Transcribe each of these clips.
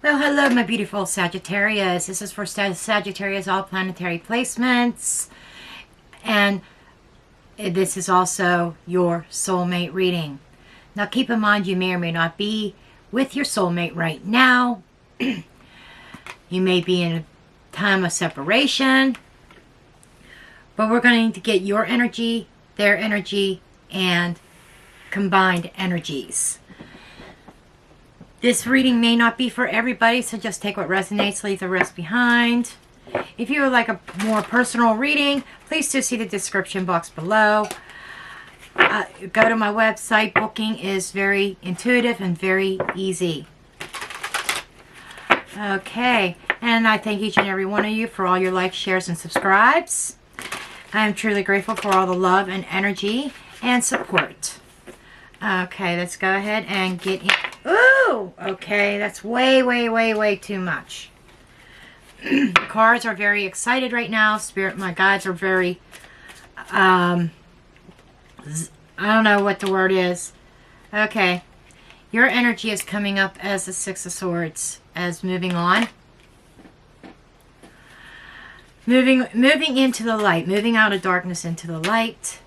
Well, hello, my beautiful Sagittarius. This is for Sagittarius, all planetary placements. And this is also your soulmate reading. Now, keep in mind, you may or may not be with your soulmate right now. You may be in a time of separation. But we're going to get your energy, their energy, and combined energies. This reading may not be for everybody, so just take what resonates, leave the rest behind. If you would like a more personal reading, please do see the description box below. Go to my website. Booking is very intuitive and very easy. Okay, and I thank each and every one of you for all your likes, shares, and subscribes. I am truly grateful for all the love and energy and support. Okay, let's go ahead and get in. Ooh, okay, that's way too much. The cards are very excited right now. Spirit, my guides are very, I don't know what the word is. Okay, your energy is coming up as the Six of Swords, as moving on. Moving into the light, moving out of darkness into the light.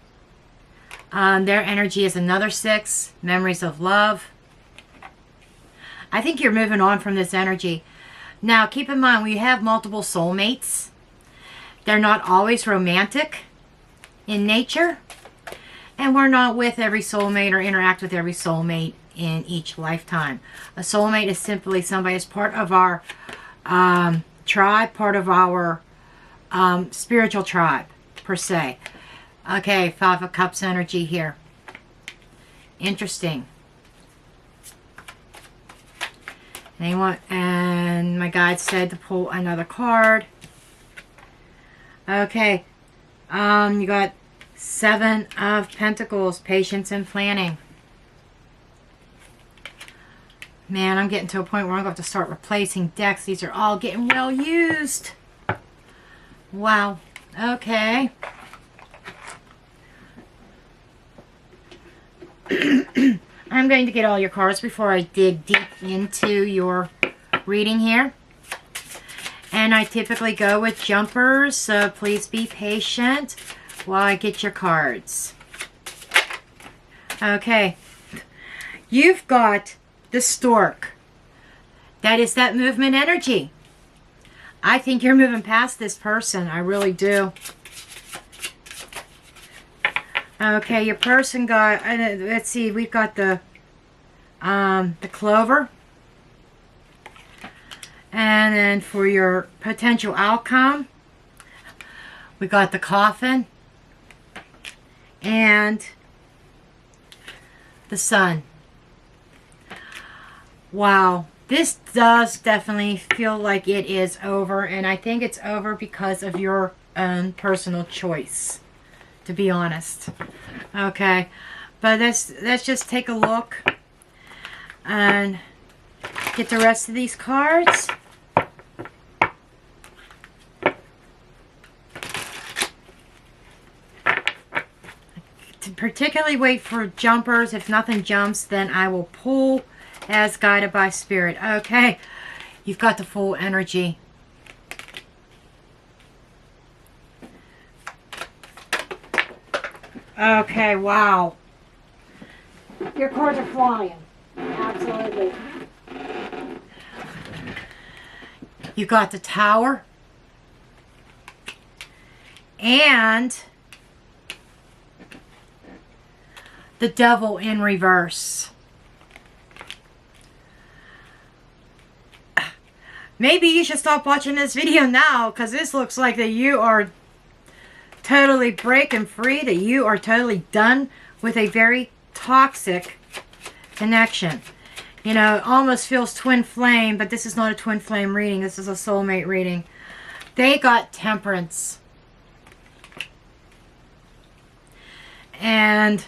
Their energy is another 6, memories of love. I think you're moving on from this energy. Now, keep in mind, we have multiple soulmates. They're not always romantic in nature. And we're not with every soulmate or interact with every soulmate in each lifetime. A soulmate is simply somebody as part of our tribe, part of our spiritual tribe, per se. Okay, 5 of Cups energy here. Interesting. And my guide said to pull another card. Okay. You got 7 of Pentacles, patience and planning. Man, I'm getting to a point where I'm going to have to start replacing decks. These are all getting well used. Wow. Okay. I'm going to get all your cards before I dig deep into your reading here. And I typically go with jumpers, so please be patient while I get your cards. Okay. You've got the stork. That is that movement energy. I think you're moving past this person. I really do. Okay, your person got, let's see, we've got the clover. And then for your potential outcome, we got the coffin. And the sun. Wow. This does definitely feel like it is over. And I think it's over because of your own personal choice, to be honest. Okay, but let's just take a look and get the rest of these cards. To particularly wait for jumpers. If nothing jumps, then I will pull as guided by spirit. Okay, you've got the full energy. Okay, wow. Your cards are flying. Absolutely. You got the Tower. And the Devil in reverse. Maybe you should stop watching this video now, because this looks like that you are totally breaking free, that you are totally done with a very toxic connection. You know, it almost feels twin flame, but this is not a twin flame reading. This is a soulmate reading. They got Temperance. And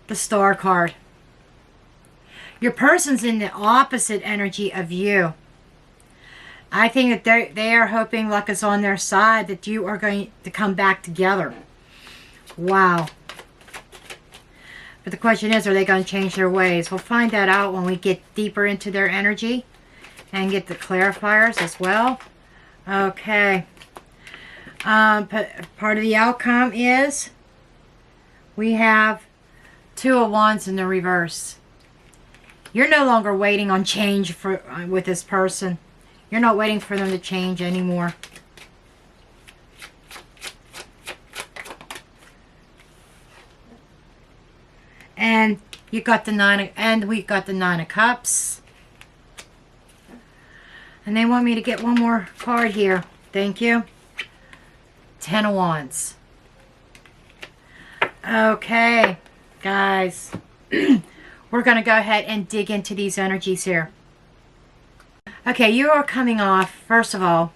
the Star card. Your person's in the opposite energy of you. I think that they are hoping luck is on their side, that you are going to come back together. Wow. But the question is, are they going to change their ways? We'll find that out when we get deeper into their energy and get the clarifiers as well. Okay. Part of the outcome is we have Two of Wands in the reverse. You're no longer waiting on change with this person. You're not waiting for them to change anymore. And you got the we got the Nine of Cups. And they want me to get one more card here. Thank you. Ten of Wands. Okay, guys. We're going to go ahead and dig into these energies here. Okay, you are coming off, first of all,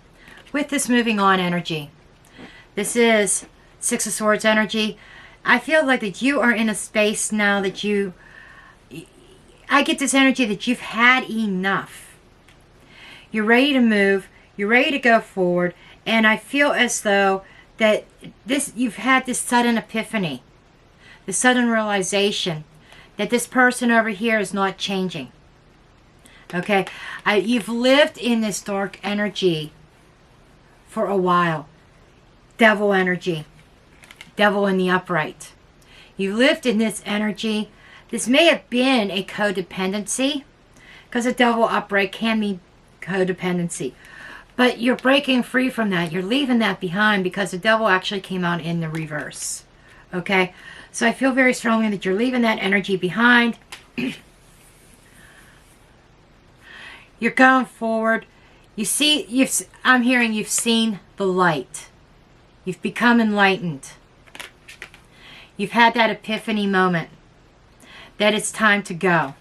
with this moving on energy. This is Six of Swords energy. I feel like that you are in a space now that I get this energy that you've had enough. You're ready to move. You're ready to go forward. And I feel as though that you've had this sudden epiphany, the sudden realization that this person over here is not changing. Okay? You've lived in this dark energy for a while. Devil energy. Devil in the upright. You lived in this energy. This may have been a codependency, because a devil upright can mean codependency. But you're breaking free from that. You're leaving that behind because the devil actually came out in the reverse. Okay? So I feel very strongly that you're leaving that energy behind. You're going forward. I'm hearing you've seen the light. You've become enlightened. You've had that epiphany moment that it's time to go.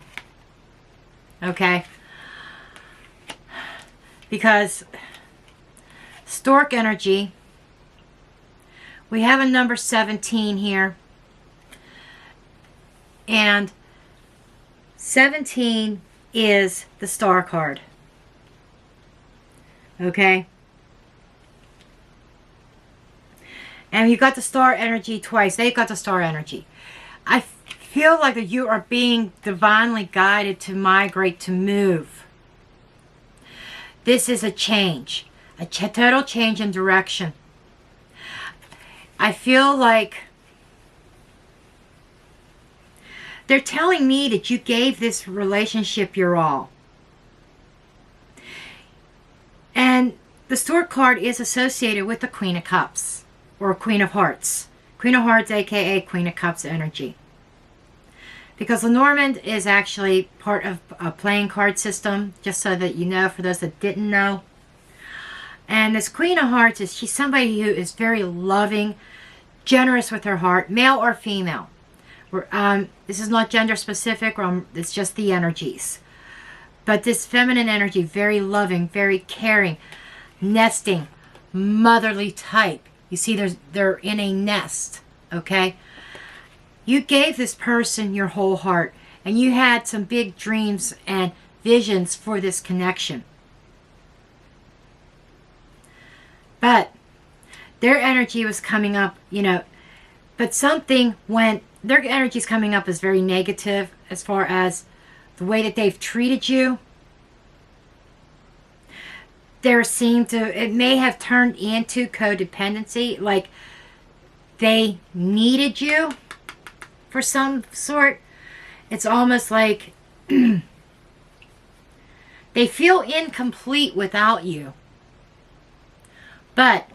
Okay? Because stork energy, we have a number 17 here. And 17 is the star card. Okay? And you got the star energy twice. They've got the star energy. I feel like that you are being divinely guided to migrate, to move. This is a change. A total change in direction. I feel like they're telling me that you gave this relationship your all. And the stork card is associated with the Queen of Cups. Or Queen of Hearts. Queen of Hearts, aka Queen of Cups energy. Because Lenormand is actually part of a playing card system, just so that you know, for those that didn't know. And this Queen of Hearts she's somebody who is very loving, generous with her heart, male or female. This is not gender specific, it's just the energies. But this feminine energy, very loving, very caring, nesting, motherly type. You see, they're in a nest, okay? You gave this person your whole heart, and you had some big dreams and visions for this connection. But their energy was coming up, but something went, their energy is coming up as very negative as far as the way that they've treated you. It may have turned into codependency, like they needed you for some sort. It's almost like they feel incomplete without you. But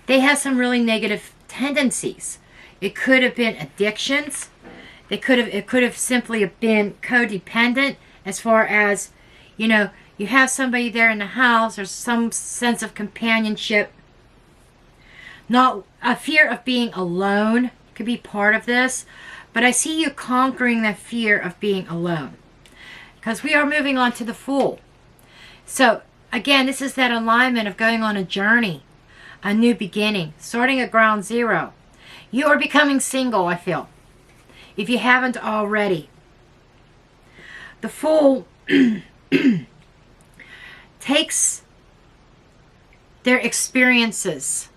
they have some really negative tendencies. It could have been addictions. It could have simply been codependent, as far as, you have somebody there in the house, or some sense of companionship. Not a fear of being alone could be part of this, but I see you conquering the fear of being alone. Because we are moving on to the Fool. So, again, this is that alignment of going on a journey, a new beginning, starting at ground zero. You are becoming single, I feel, if you haven't already. The Fool takes their experiences.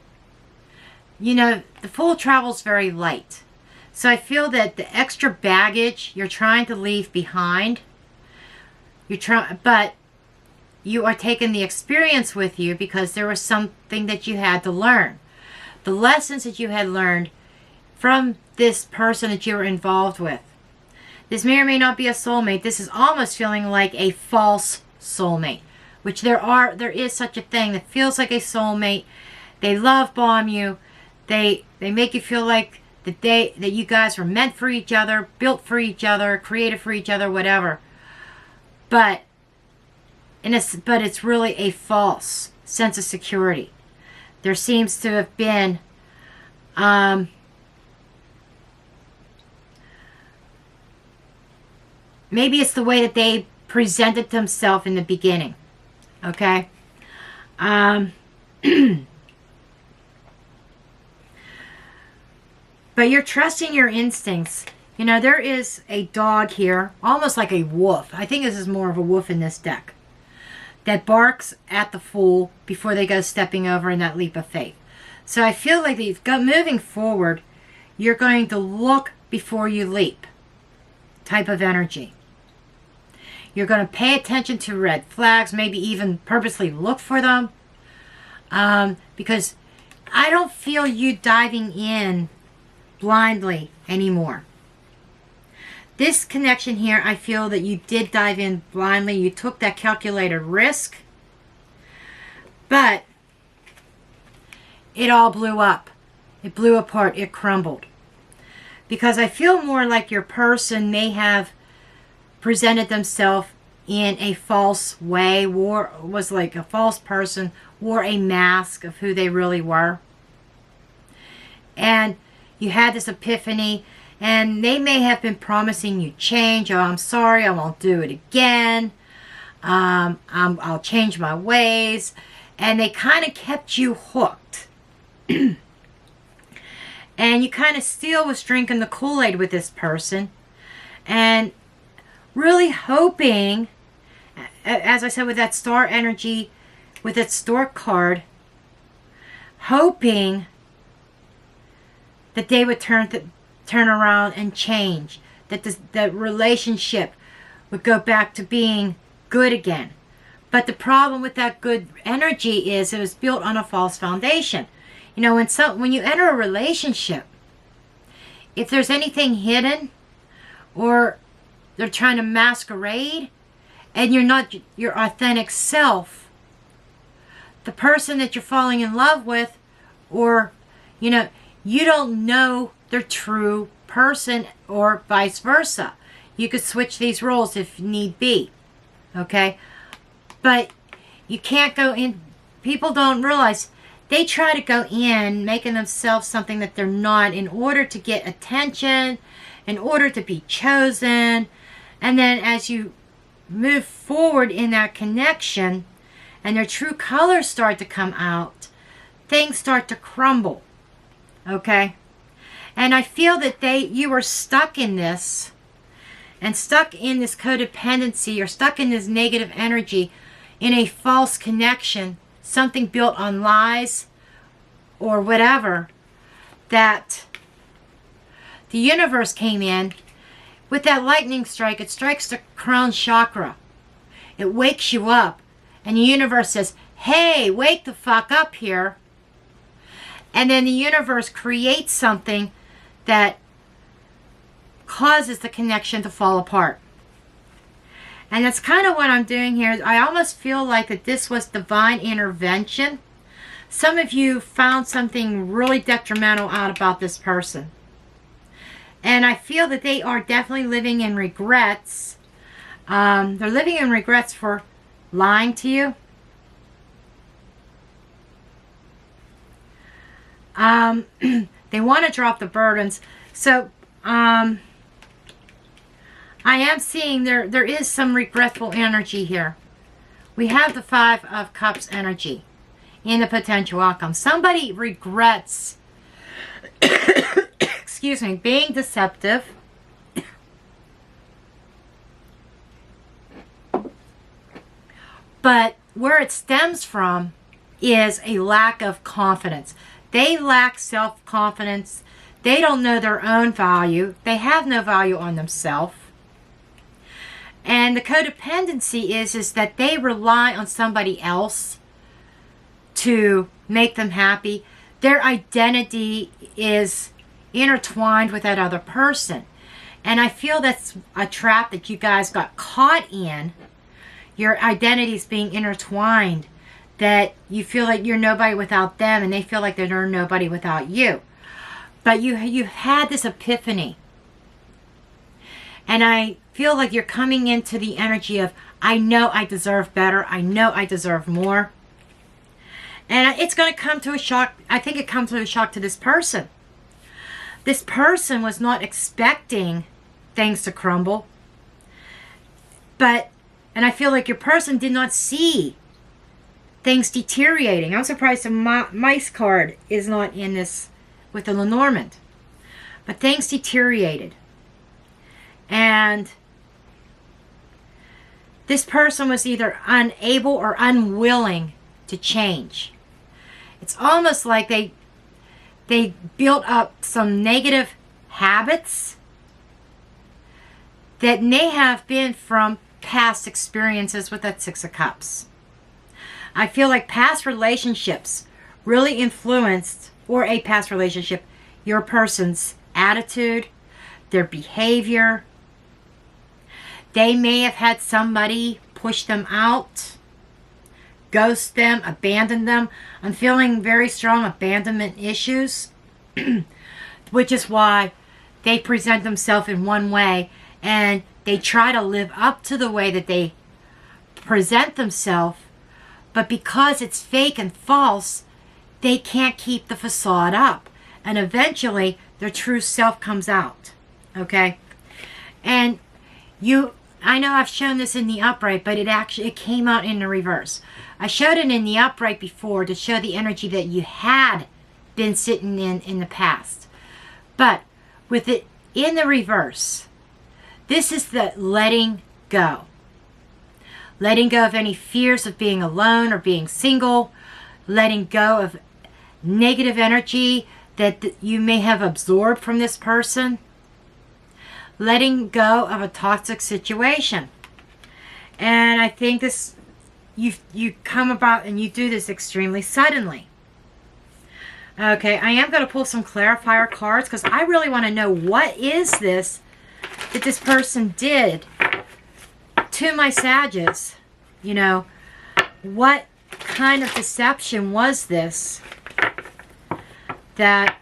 The Fool travels very light. So I feel that the extra baggage you're trying to leave behind, but you are taking the experience with you because there was something that you had to learn. The lessons that you had learned from this person that you were involved with. This may or may not be a soulmate. This is almost feeling like a false soulmate, which there is such a thing that feels like a soulmate. They love bomb you. They make you feel like that you guys were meant for each other, built for each other, created for each other, whatever. But it's really a false sense of security. There seems to have been maybe it's the way that they presented themselves in the beginning. Okay? But you're trusting your instincts. You know, there is a dog here, almost like a wolf. I think this is more of a wolf in this deck, that barks at the fool before they go stepping over in that leap of faith. So I feel like you've got moving forward, you're going to look before you leap type of energy. You're going to pay attention to red flags, maybe even purposely look for them. Because I don't feel you diving in blindly anymore. This connection here, I feel that you did dive in blindly. You took that calculated risk. But it all blew up. It blew apart. It crumbled. Because I feel more like your person may have presented themselves in a false way, was like a false person, wore a mask of who they really were. And you had this epiphany, and they may have been promising you change. Oh, I'm sorry, I won't do it again. I'll change my ways. And they kind of kept you hooked. And you kind of still was drinking the Kool-Aid with this person. And really hoping, as I said, with that star energy, with that stork card, hoping that they would turn around and change, that the relationship would go back to being good again. But the problem with that good energy is it was built on a false foundation. You know, when you enter a relationship, if there's anything hidden or they're trying to masquerade and you're not your authentic self, the person that you're falling in love with, or, you know, you don't know their true person, or vice versa. You could switch these roles if need be. Okay? But you can't go in. People don't realize they try to go in making themselves something that they're not in order to get attention, in order to be chosen. And then as you move forward in that connection and their true colors start to come out, things start to crumble. Okay? And I feel that you were stuck in this, and stuck in this codependency, or stuck in this negative energy, in a false connection, something built on lies or whatever, that the universe came in with that lightning strike. It strikes the crown chakra. It wakes you up, and the universe says, hey, wake the fuck up here. And then the universe creates something that causes the connection to fall apart. And that's kind of what I'm doing here. I almost feel like that this was divine intervention. Some of you found something really detrimental out about this person. And I feel that they are definitely living in regrets. They're living in regrets for lying to you. They want to drop the burdens. So, I am seeing there is some regretful energy here. We have the Five of Cups energy in the potential outcome. Somebody regrets, excuse me, being deceptive. But where it stems from is a lack of confidence. They lack self-confidence. They don't know their own value. They have no value on themselves. And the codependency is that they rely on somebody else to make them happy. Their identity is intertwined with that other person. And I feel that's a trap that you guys got caught in. Your identities being intertwined. That you feel like you're nobody without them, and they feel like they're nobody without you. But you've had this epiphany. And I feel like you're coming into the energy of, I know I deserve better. I know I deserve more. And it's going to come to a shock. I think it comes to a shock to this person. This person was not expecting things to crumble. And I feel like your person did not see things deteriorating. I'm surprised the mice card is not in this with the Lenormand. But things deteriorated. And this person was either unable or unwilling to change. It's almost like they built up some negative habits that may have been from past experiences with that Six of Cups. I feel like past relationships really influenced, or a past relationship, your person's attitude, their behavior. They may have had somebody push them out, ghost them, abandon them. I'm feeling very strong abandonment issues, which is why they present themselves in one way and they try to live up to the way that they present themselves, but because it's fake and false, they can't keep the facade up. And eventually, their true self comes out. Okay? And I know I've shown this in the upright, but it came out in the reverse. I showed it in the upright before to show the energy that you had been sitting in the past. But with it in the reverse, this is the letting go. Letting go of any fears of being alone or being single. Letting go of negative energy that you may have absorbed from this person. Letting go of a toxic situation. And I think this, you come about and you do this extremely suddenly. Okay, I am going to pull some clarifier cards because I really want to know what is this that this person did to my Sages. You know, what kind of deception was this that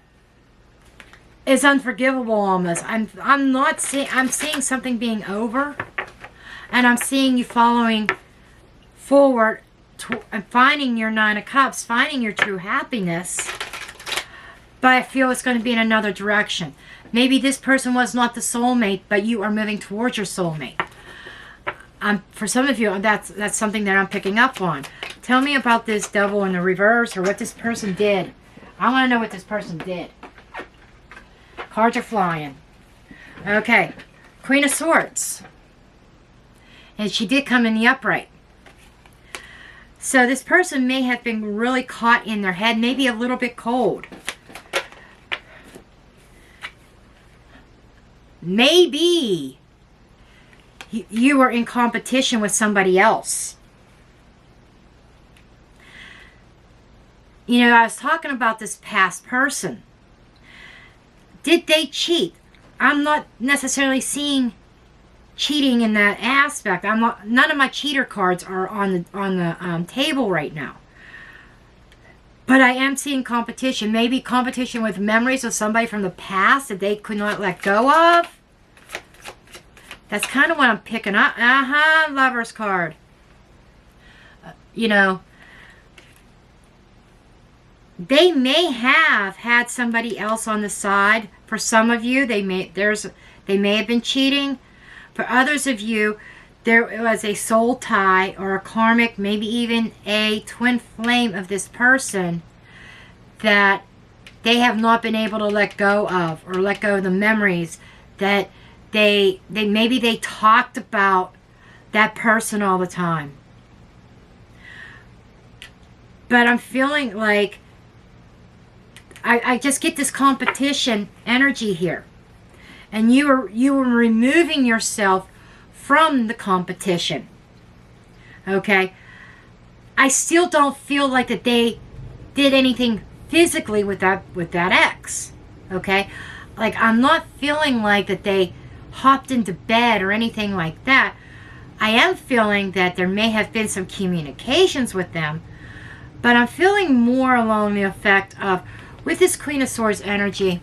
is unforgivable almost? I'm seeing something being over, and I'm seeing you following forward and finding your Nine of Cups, finding your true happiness. But I feel it's going to be in another direction. Maybe this person was not the soulmate, but you are moving towards your soulmate. For some of you, that's something that I'm picking up on. Tell me about this Devil in the reverse, or what this person did. I want to know what this person did. Cards are flying. Okay. Queen of Swords. And she did come in the upright. So this person may have been really caught in their head, maybe a little bit cold. Maybe you were in competition with somebody else. You know, I was talking about this past person. Did they cheat? I'm not necessarily seeing cheating in that aspect. None of my cheater cards are on the table right now. But I am seeing competition. Maybe competition with memories of somebody from the past that they could not let go of. That's kind of what I'm picking up. Lover's card. You know, they may have had somebody else on the side. For some of you, they may have been cheating. For others of you, there was a soul tie or a karmic, maybe even a twin flame of this person that they have not been able to let go of, or let go of the memories that maybe they talked about that person all the time. But I'm feeling like I just get this competition energy here. And you were removing yourself from the competition. Okay? I still don't feel like that they did anything physically with that ex. Okay? Like, I'm not feeling like that they hopped into bed or anything like that. I am feeling that there may have been some communications with them, but I'm feeling more along the effect of, with this Queen of Swords energy,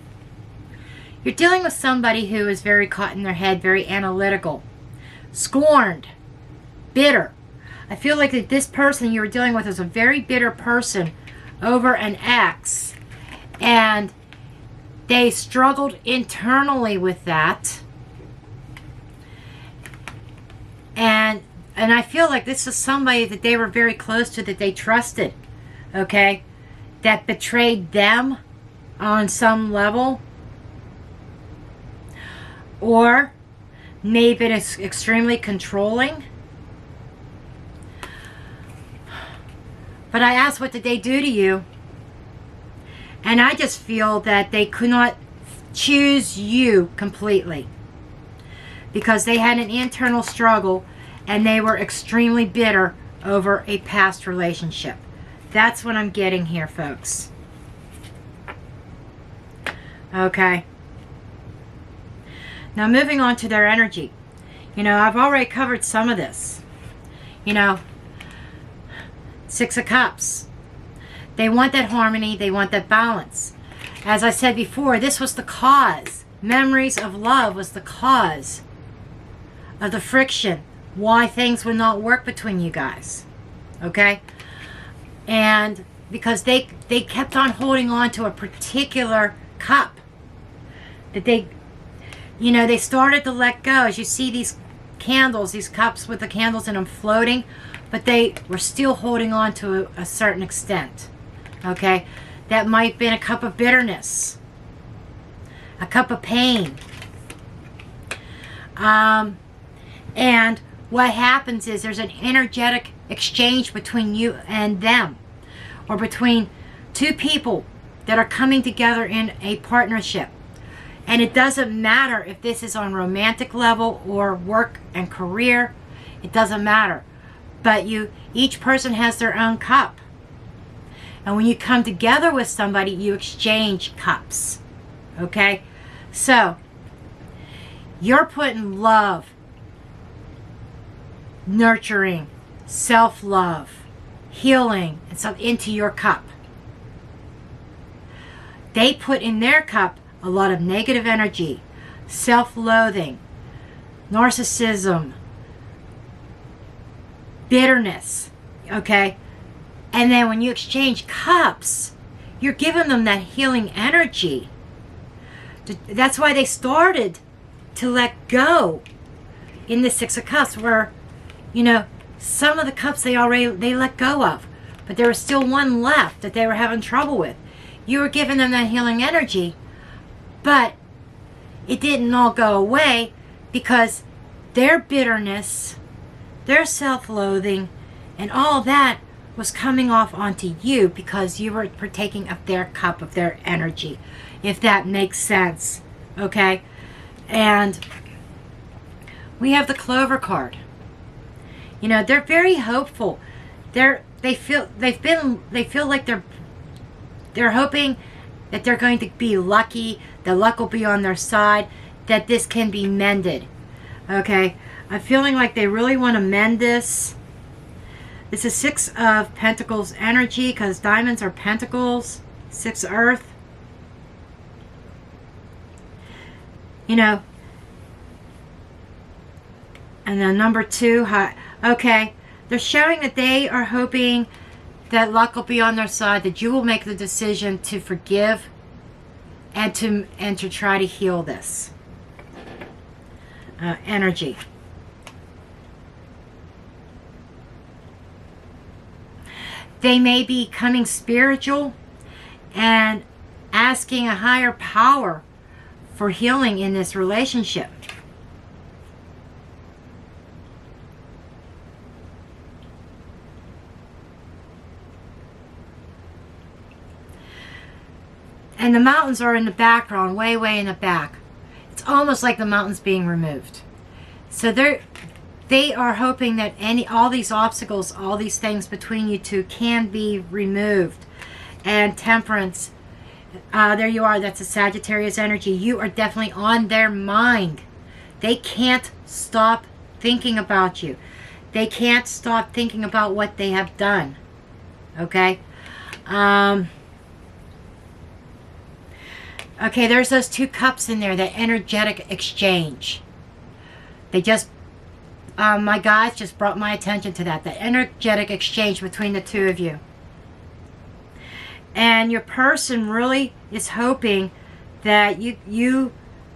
you're dealing with somebody who is very caught in their head, very analytical, scorned, bitter. I feel like that this person you were dealing with is a very bitter person over an ex, and they struggled internally with that. And I feel like this is somebody that they were very close to, that they trusted, okay, that betrayed them on some level, or maybe it's extremely controlling. But I asked, what did they do to you? And I just feel that they could not choose you completely, because they had an internal struggle and they were extremely bitter over a past relationship. That's what I'm getting here, folks. Okay. Now, moving on to their energy. You know, I've already covered some of this. You know, Six of Cups. They want that harmony. They want that balance. As I said before, this was the cause. Memories of love was the cause of the friction. Why things would not work between you guys. Okay? And because they kept on holding on to a particular cup. That they, you know, they started to let go. As you see these candles, these cups with the candles in them floating, but they were still holding on to a certain extent. Okay? That might have been a cup of bitterness. A cup of pain. And what happens is there's an energetic exchange between you and them, or between two people that are coming together in a partnership. And it doesn't matter if this is on romantic level or work and career. It doesn't matter. But each person has their own cup. And when you come together with somebody, you exchange cups. Okay? So, you're putting love, nurturing, self-love, healing, and stuff into your cup. They put in their cup a lot of negative energy, self-loathing, narcissism, bitterness, okay? And then when you exchange cups, you're giving them that healing energy. That's why they started to let go in the Six of Cups, where, you know, some of the cups they let go of, but there was still one left that they were having trouble with. You were giving them that healing energy, but it didn't all go away because their bitterness, their self-loathing, and all that was coming off onto you because you were partaking of their cup, of their energy, if that makes sense. Okay? And we have the Clover card. You know, they're very hopeful. They feel like they're hoping that they're going to be lucky, that luck will be on their side, that this can be mended. Okay? I'm feeling like they really want to mend this. This is Six of Pentacles energy, because diamonds are pentacles. Six Earth. You know. And then number 2. Okay. They're showing that they are hoping that luck will be on their side, that you will make the decision to forgive and to try to heal this energy. They may be becoming spiritual and asking a higher power for healing in this relationship. And the mountains are in the background, way, way in the back. It's almost like the mountains being removed. So they are hoping that all these obstacles, all these things between you two can be removed. And Temperance, there you are. That's a Sagittarius energy. You are definitely on their mind. They can't stop thinking about you. They can't stop thinking about what they have done. Okay? Okay, there's those two cups in there, that energetic exchange. They just, my guides just brought my attention to that. The energetic exchange between the two of you. And your person really is hoping that you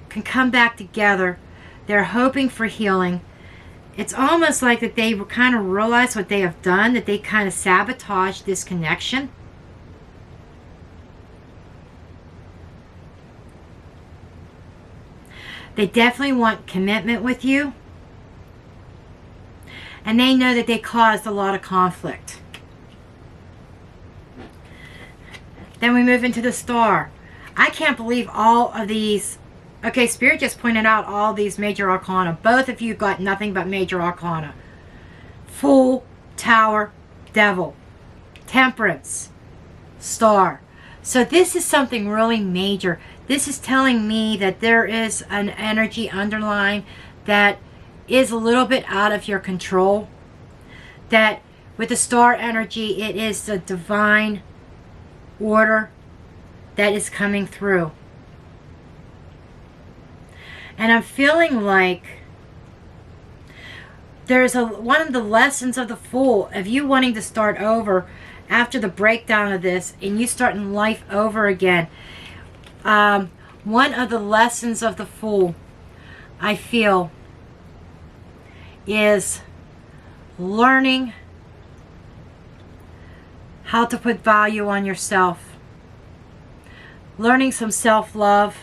can come back together. They're hoping for healing. It's almost like that they kind of realize what they have done, that they kind of sabotaged this connection. They definitely want commitment with you. And they know that they caused a lot of conflict. Then we move into the Star. I can't believe all of these. Okay, Spirit just pointed out all these major arcana. Both of you got nothing but major arcana. Fool, Tower, Devil, Temperance, Star. So this is something really major. This is telling me that there is an energy underlying that is a little bit out of your control. That with the Star energy, it is the divine order that is coming through. And I'm feeling like there's one of the lessons of the Fool of you wanting to start over after the breakdown of this and you starting life over again. One of the lessons of the Fool, I feel, is learning how to put value on yourself. Learning some self-love.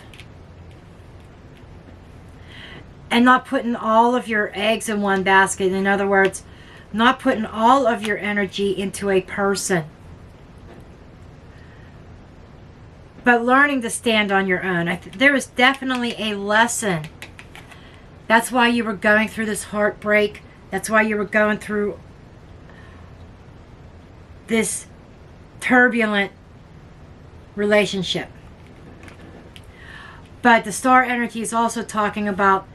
And not putting all of your eggs in one basket. In other words, not putting all of your energy into a person. But learning to stand on your own. There is definitely a lesson. That's why you were going through this heartbreak. That's why you were going through this turbulent relationship. But the Star energy is also talking about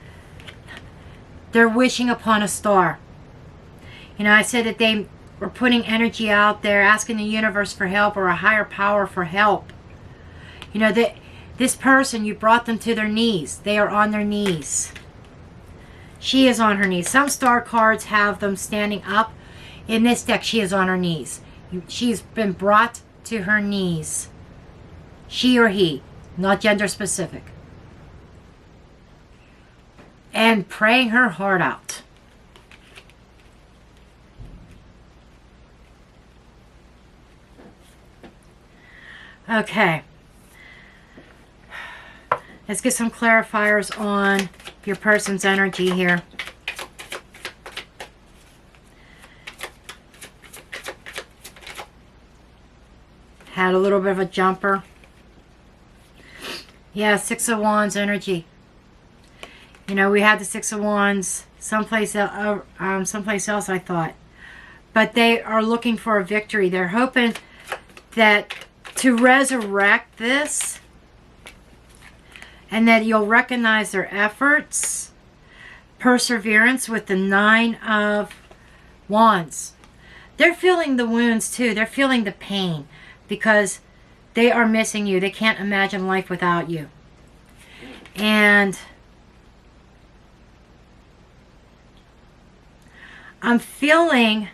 they're wishing upon a star. You know, I said that they were putting energy out there, asking the universe for help or a higher power for help. You know, this person, you brought them to their knees. They are on their knees. She is on her knees. Some star cards have them standing up. In this deck, she is on her knees. She's been brought to her knees. She or he, not gender specific. And praying her heart out. Okay. Let's get some clarifiers on your person's energy here. Had a little bit of a jumper. Yeah, Six of Wands energy. You know, we had the Six of Wands someplace else, I thought. But they are looking for a victory. They're hoping that to resurrect this and that you'll recognize their efforts, perseverance with the Nine of Wands. They're feeling the wounds too. They're feeling the pain because they are missing you. They can't imagine life without you. And I'm feeling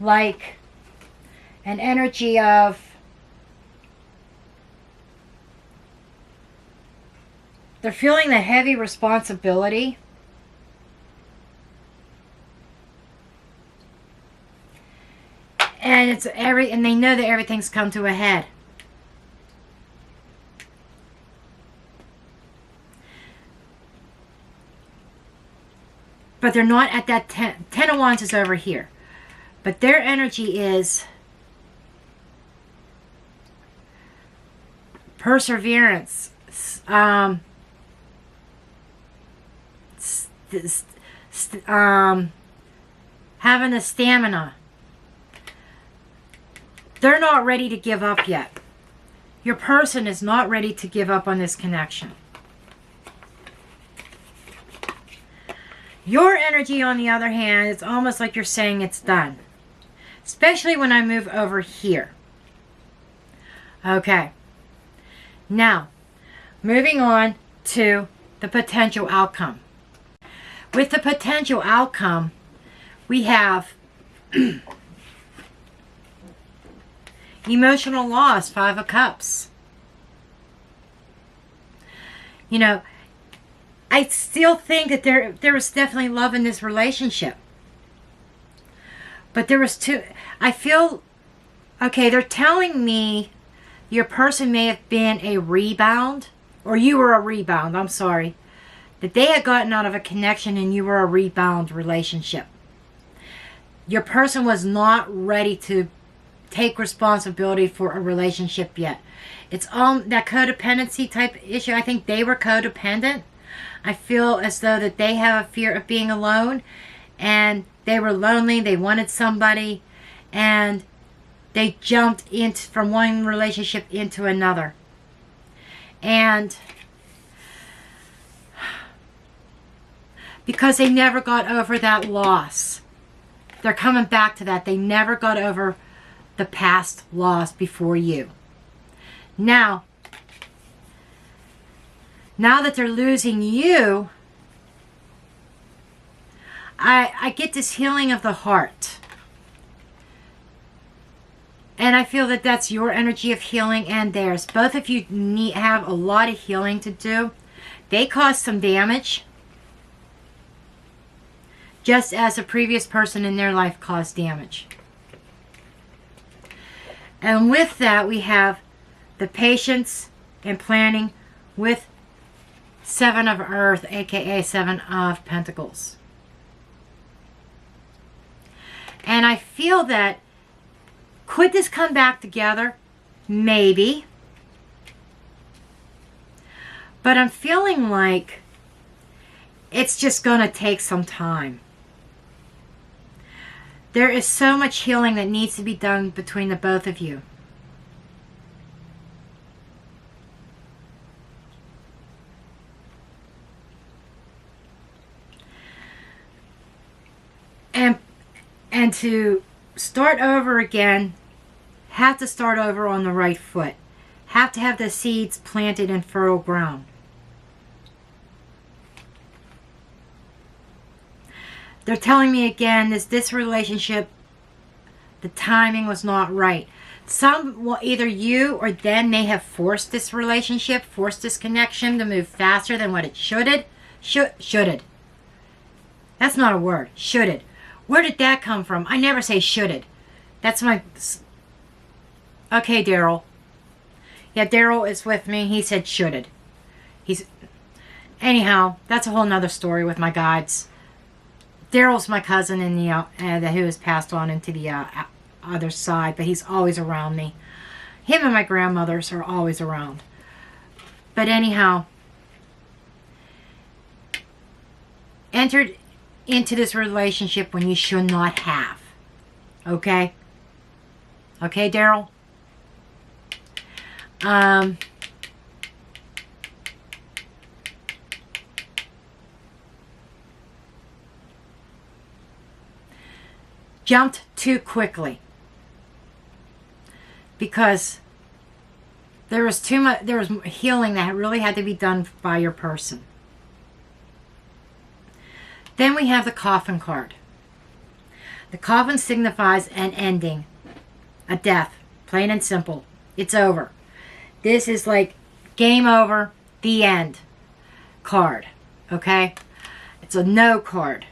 like an energy of they're feeling the heavy responsibility. And and they know that everything's come to a head. But they're not at that 10 of Wands is over here. But their energy is perseverance, having the stamina. They're not ready to give up yet. Your person is not ready to give up on this connection. Your energy, on the other hand, it's almost like you're saying it's done. Especially when I move over here. Okay. Now, moving on to the potential outcome. With the potential outcome, we have emotional loss, 5 of Cups. You know, I still think that there was definitely love in this relationship. But there was I feel, okay, they're telling me your person may have been a rebound, or you were a rebound, I'm sorry. That they had gotten out of a connection and you were a rebound relationship. Your person was not ready to take responsibility for a relationship yet. It's that codependency type issue. I think they were codependent. I feel as though that they have a fear of being alone, and they were lonely, they wanted somebody, and they jumped from one relationship into another. And because they never got over that loss, they're coming back to that. They never got over the past loss before you. Now that they're losing you, I get this healing of the heart. And I feel that that's your energy of healing and theirs. Both of you have a lot of healing to do. They caused some damage, just as a previous person in their life caused damage. And with that, we have the patience and planning with 7 of Earth, aka 7 of Pentacles. And I feel that, could this come back together? Maybe. But I'm feeling like it's just going to take some time. There is so much healing that needs to be done between the both of you. And to start over again, have to start over on the right foot. Have to have the seeds planted in fertile ground. They're telling me again, this relationship, the timing was not right. Either you or them may have forced this relationship, forced this connection to move faster than what it shoulded. Shoulded. That's not a word. Shoulded. Where did that come from? I never say shoulded. That's my... Okay, Daryl. Yeah, Daryl is with me. He said shoulded. Anyhow, that's a whole nother story with my guides. Daryl's my cousin in the who has passed on into the other side, but he's always around me. Him and my grandmothers are always around. But anyhow, entered into this relationship when you should not have. Okay? Okay, Daryl? Jumped too quickly. Because there was healing that really had to be done by your person. Then we have the coffin card. The coffin signifies an ending, a death, plain and simple. It's over. This is like game over, the end card, okay? It's a no card.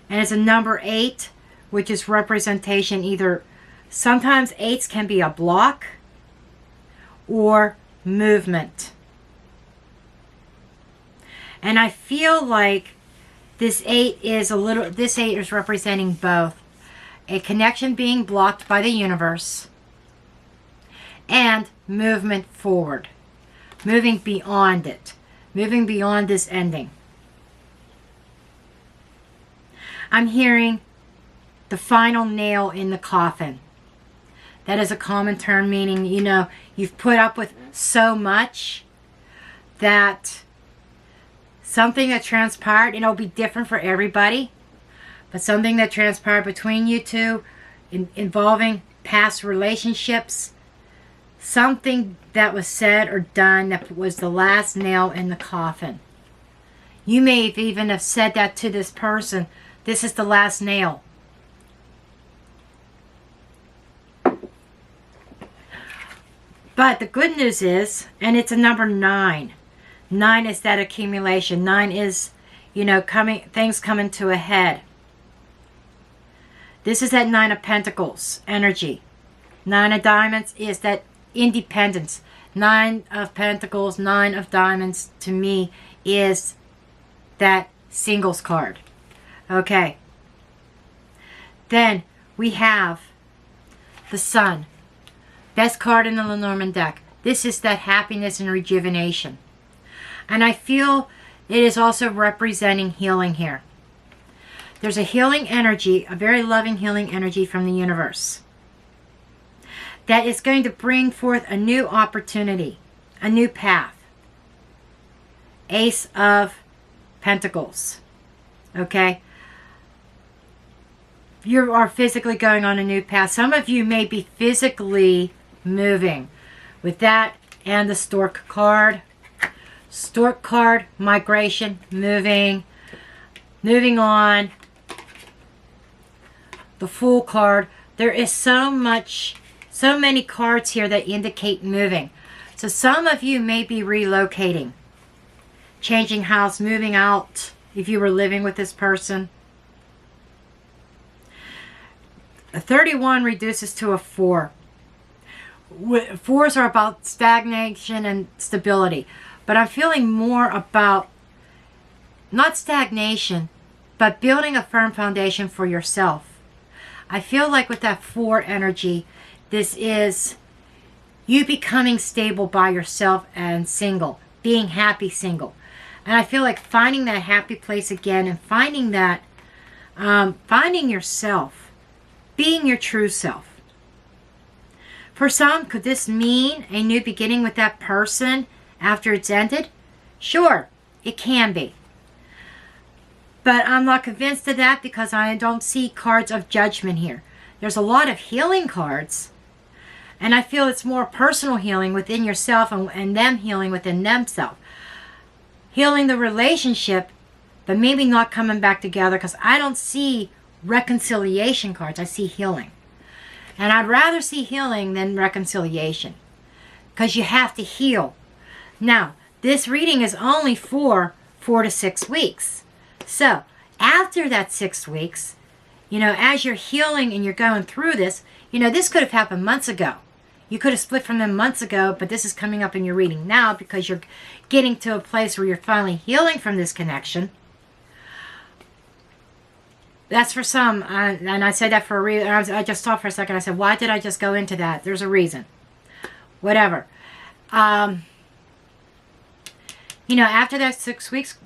And it's a number 8, which is representation either, sometimes 8s can be a block or movement. And I feel like this 8 is representing both. A connection being blocked by the universe and movement forward. Moving beyond it. Moving beyond this ending. I'm hearing the final nail in the coffin. That is a common term meaning, you know, you've put up with so much that something that transpired, and it'll be different for everybody, but something that transpired between you two involving past relationships, something that was said or done that was the last nail in the coffin. You may even have said that to this person, this is the last nail. But the good news is, and it's a number 9. 9 is that accumulation. 9 is, you know, things coming to a head. This is that 9 of Pentacles energy. 9 of Diamonds is that independence. 9 of Pentacles, 9 of Diamonds to me is that singles card. Okay. Then we have the Sun. Best card in the Lenormand deck. This is that happiness and rejuvenation. And I feel it is also representing healing here. There's a healing energy, a very loving healing energy from the universe that is going to bring forth a new opportunity, a new path. Ace of Pentacles. Okay? You are physically going on a new path. Some of you may be physically moving with that and the Stork card. Stork card, migration, moving on. The Fool card. There is so many cards here that indicate moving. So some of you may be relocating, changing house, moving out if you were living with this person. A 31 reduces to a 4. 4s are about stagnation and stability. But I'm feeling more about, not stagnation, but building a firm foundation for yourself. I feel like with that 4 energy, this is you becoming stable by yourself and single. Being happy single. And I feel like finding that happy place again and finding that, finding yourself. Being your true self. For some, could this mean a new beginning with that person after it's ended? Sure, it can be. But I'm not convinced of that because I don't see cards of judgment here. There's a lot of healing cards. And I feel it's more personal healing within yourself and them healing within themselves. Healing the relationship, but maybe not coming back together because I don't see reconciliation cards. I see healing. And I'd rather see healing than reconciliation because you have to heal. Now, this reading is only for 4 to 6 weeks. So, after that 6 weeks, you know, as you're healing and you're going through this, you know, this could have happened months ago. You could have split from them months ago, but this is coming up in your reading now because you're getting to a place where you're finally healing from this connection. That's for some, and I said that for a reason. I just stopped for a second. I said, why did I just go into that? There's a reason. Whatever. You know, after that 6 weeks,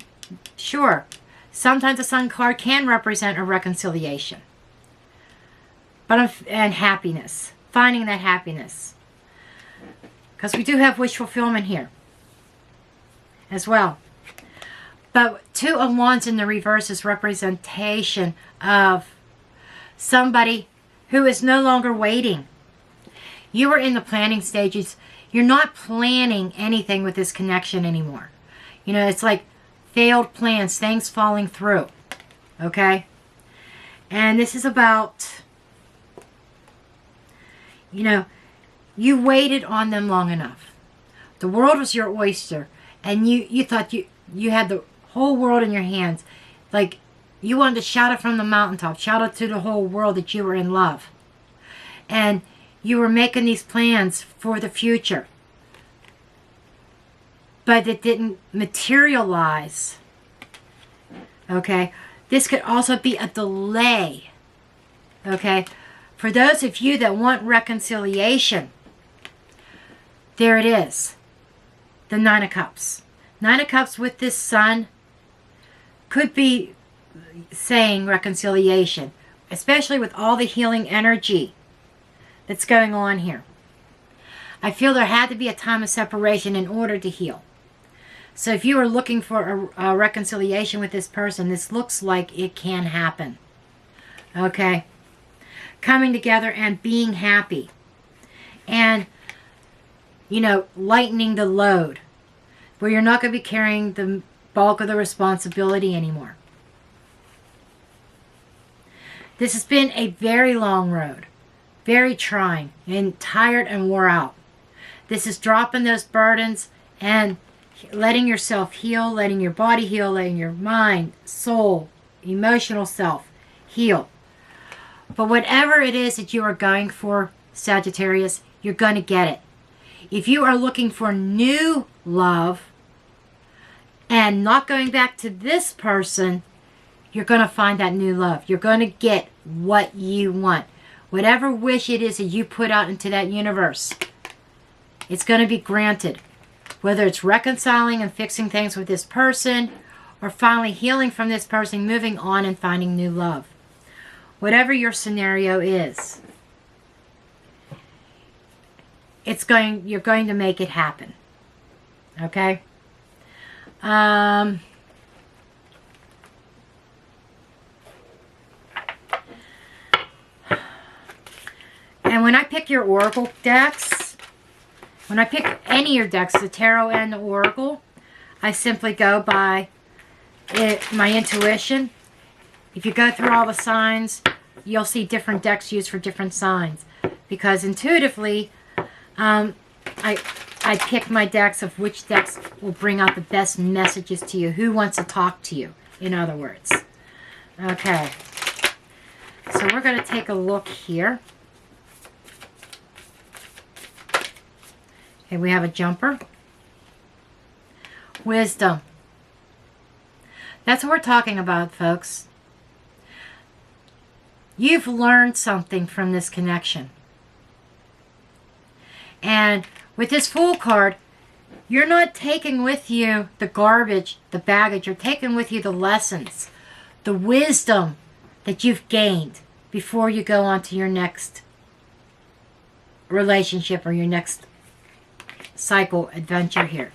sure, sometimes the Sun card can represent a reconciliation. And happiness. Finding that happiness. Because we do have wish fulfillment here as well. But 2 of Wands in the reverse is representation of somebody who is no longer waiting. You are in the planning stages. You're not planning anything with this connection anymore. You know, it's like failed plans, things falling through. Okay? And this is about, you know, you waited on them long enough. The world was your oyster. And you thought you had the whole world in your hands. Like, you wanted to shout it from the mountaintop. Shout it to the whole world that you were in love. And you were making these plans for the future. But it didn't materialize. Okay? This could also be a delay. Okay? For those of you that want reconciliation, There it is. The Nine of Cups. Nine of Cups with this Sun could be saying reconciliation, especially with all the healing energy that's going on here. I feel there had to be a time of separation in order to heal. So if you are looking for a reconciliation with this person, this looks like it can happen. Okay? Coming together and being happy. And, you know, lightening the load. Where you're not going to be carrying the bulk of the responsibility anymore. This has been a very long road. Very trying. And tired and wore out. This is dropping those burdens and letting yourself heal, letting your body heal, letting your mind, soul, emotional self heal. But whatever it is that you are going for, Sagittarius, you're going to get it. If you are looking for new love and not going back to this person, you're going to find that new love. You're going to get what you want. Whatever wish it is that you put out into that universe, it's going to be granted. Whether it's reconciling and fixing things with this person, or finally healing from this person, moving on and finding new love. Whatever your scenario is, you're going to make it happen. Okay? And when I pick your oracle decks, when I pick any of your decks, the tarot and the oracle, I simply go by my intuition. If you go through all the signs, you'll see different decks used for different signs. Because intuitively, I pick my decks of which decks will bring out the best messages to you. Who wants to talk to you, in other words. Okay. So we're going to take a look here. Okay, we have a jumper. Wisdom. That's what we're talking about, folks. You've learned something from this connection. And with this Fool card, you're not taking with you the garbage, the baggage. You're taking with you the lessons, the wisdom that you've gained before you go on to your next relationship or your next cycle adventure here.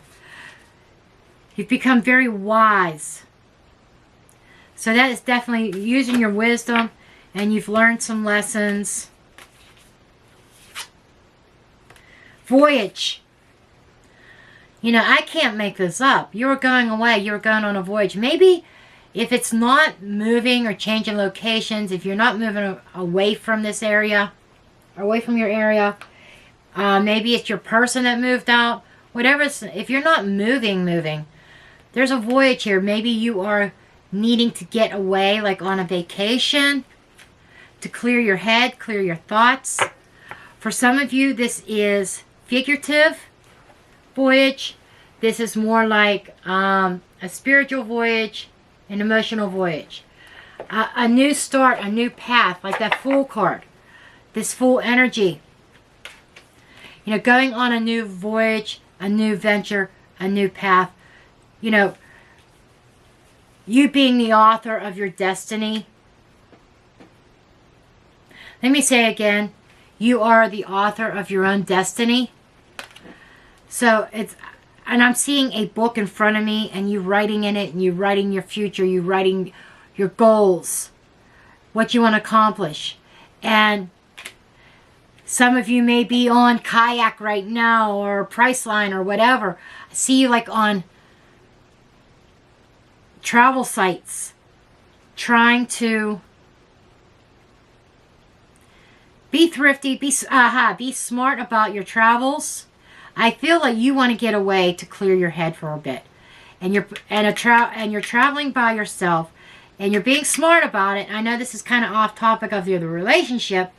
You've become very wise. So that is definitely using your wisdom, and you've learned some lessons. Voyage. You know, I can't make this up. You're going away. You're going on a voyage. Maybe if it's not moving or changing locations, if you're not moving away from this area, away from your area, maybe it's your person that moved out. Whatever. If you're not moving, there's a voyage here. Maybe you are needing to get away, like on a vacation, to clear your head, clear your thoughts. For some of you, this is figurative voyage. This is more like a spiritual voyage, an emotional voyage. A new start, a new path, like that Fool card. This Fool energy. You know, going on a new voyage, a new venture, a new path. You know, you being the author of your destiny. Let me say again, you are the author of your own destiny. So it's, and I'm seeing a book in front of me, and you writing in it, and you writing your future, you writing your goals, what you want to accomplish. And some of you may be on Kayak right now, or Priceline, or whatever. I see you like on travel sites, trying to be thrifty, be smart about your travels. I feel like you want to get away to clear your head for a bit, and you're traveling by yourself, and you're being smart about it. I know this is kind of off topic of the relationship,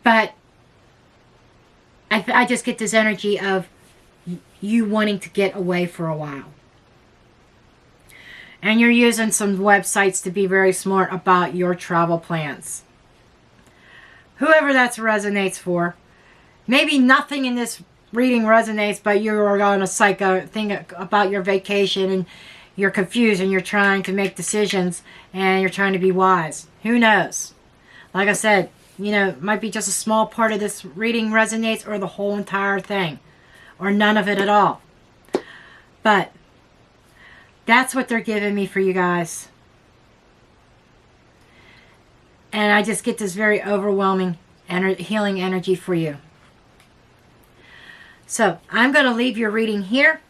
but I just get this energy of you wanting to get away for a while. And you're using some websites to be very smart about your travel plans. Whoever that resonates for. Maybe nothing in this reading resonates, but you're on a psycho thing about your vacation and you're confused and you're trying to make decisions and you're trying to be wise. Who knows? Like I said, you know, it might be just a small part of this reading resonates, or the whole entire thing, or none of it at all. But that's what they're giving me for you guys. And I just get this very overwhelming healing energy for you. So I'm going to leave your reading here.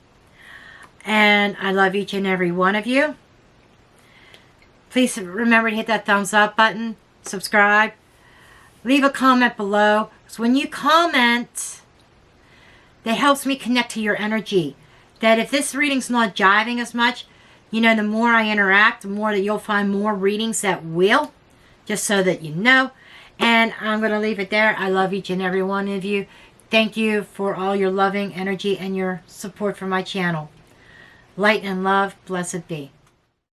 And I love each and every one of you. Please remember to hit that thumbs up button. Subscribe. Leave a comment below. Because when you comment, that helps me connect to your energy. That if this reading's not jiving as much, you know, the more I interact, the more that you'll find more readings that will. Just so that you know. And I'm going to leave it there. I love each and every one of you. Thank you for all your loving energy and your support for my channel. Light and love, blessed be.